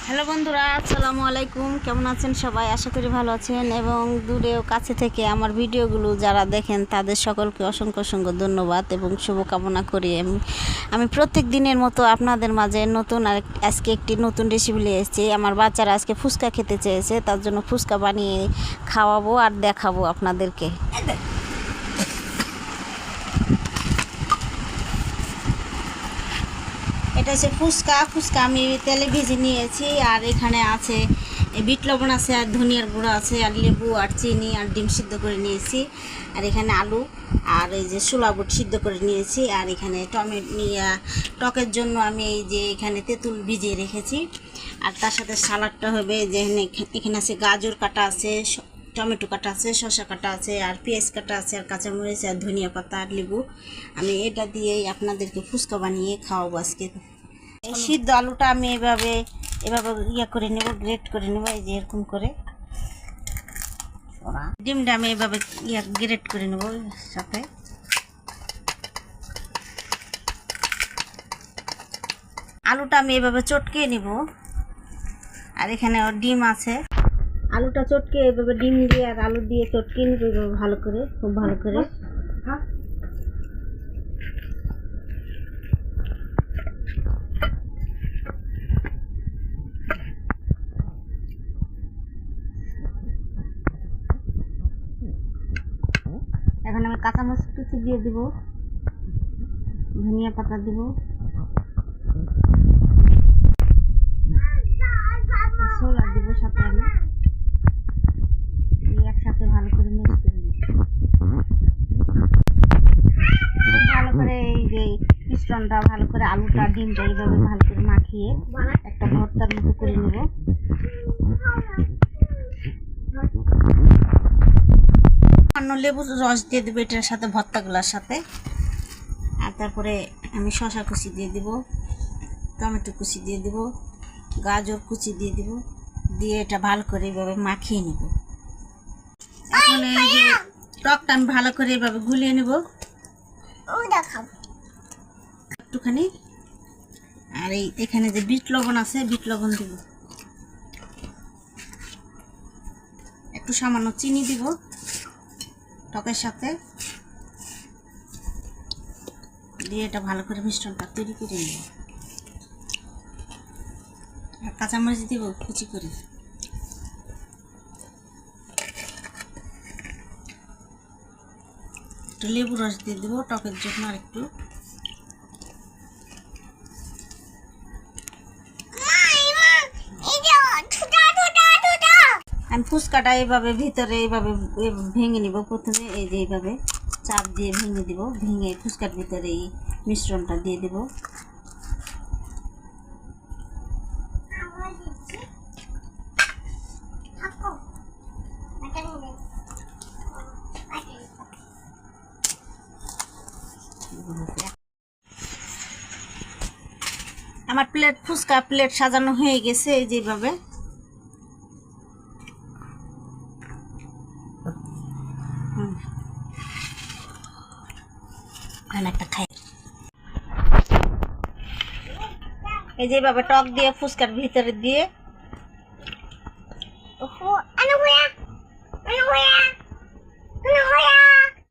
Hello বন্ধুরা, আসসালামু আলাইকুম। কেমন আছেন সবাই? আশা করি ভালো আছেন এবং দূরে ও কাছে থেকে আমার ভিডিওগুলো যারা দেখেন তাদের সকলকে অসংখ্য অসংখ্য ধন্যবাদ এবং শুভকামনা করি। আমি প্রত্যেক দিনের মতো আপনাদের মাঝে নতুন আজকে একটি নতুন রেসিপি নিয়ে এসেছি। আমার বাচ্চারা আজকে ফুচকা খেতে চেয়েছে, তার জন্য ফুচকা বানিয়ে খাওয়াবো আর দেখাবো আপনাদেরকে। এটা হচ্ছে ফুচকা আমি তেলে ভেজে নিয়েছি। আর এখানে আছে বিট লবণ আছে, আর ধনিয়ার গুঁড়ো আছে, আর লেবু আর চিনি আর ডিম সিদ্ধ করে নিয়েছি। আর এখানে আলু আর এই যে ছোলা বুট সিদ্ধ করে নিয়েছি। আর এখানে টকের জন্য আমি এই যে এখানে তেঁতুল ভিজিয়ে রেখেছি। আর তার সাথে সালাডটা হবে যে এখানে আছে গাজর কাটা আছে, টমেটো কাটা আছে, শসা কাটা আছে, আর পেঁয়াজ কাটা আছে, আর কাঁচামরিচ আর ধনিয়া পাতা আর লেবু। আমি এটা দিয়েই আপনাদেরকে ফুচকা বানিয়ে খাওয়াবো আজকে। এই সিদ্ধ আলুটা আমি এভাবে করে নেব, গ্রেট করে নেব, এই যে এরকম করে। ডিমটা আমি এভাবে গ্রেট করে নেব সাথে। আলুটা আমি এভাবে চটকে নেব। আর এখানে ডিম আছে, আলুটা চটকে এভাবে ডিম দিয়ে আর আলু দিয়ে চটকে নেব এভাবে ভালো করে, খুব ভালো করে। এখন আমি কাঁচামরিচ কুচি দিয়ে দিব, ধনিয়া পাতা দিব, ছোলা দিব সাথে। আমি একসাথে ভালো করে মিক্স করে নিব, ভালো করে এই যে মিশ্রণটা ভালো করে আলুটা ডিমটা এইভাবে ভালো করে মাখিয়ে একটা ভর্তার মতো করে নেব। লেবু রস দিয়ে দেবো এটার সাথে, ভর্তাগুলোর সাথে। আর তারপরে আমি শসা কুচি দিয়ে দিব, টমেটো কুচি দিয়ে দিব, গাজর কুচি দিয়ে দিব, দিয়ে এটা ভালো করে এইভাবে মাখিয়ে নেব। এখন এই যে টকটা আমি ভালো করে এইভাবে গুলিয়ে নেব একটুখানি। আর এখানে যে বিট লবণ আছে, বিট লবণ দিব, একটু সামান্য চিনি দিব টকের সাথে, দিয়ে এটা ভালো করে মিশ্রণটা তৈরি করে নেব। আর কাঁচামরিচ দিব কুচি করে। একটু লেবু রস দিয়ে দেবো টকের জন্য, আর একটু। আমি ফুচকাটা এইভাবে ভিতরে এইভাবে ভেঙে নিব প্রথমে, এই যে এইভাবে চাপ দিয়ে ভেঙে দিব, ভেঙে ফুচকার ভিতরে এই মিশ্রণটা দিয়ে দেব। আমার ফুচকা প্লেট সাজানো হয়ে গেছে, এই যেভাবে। একটা খাই, এই যেভাবে টক দিয়ে ফুচকার ভিতরে দিয়ে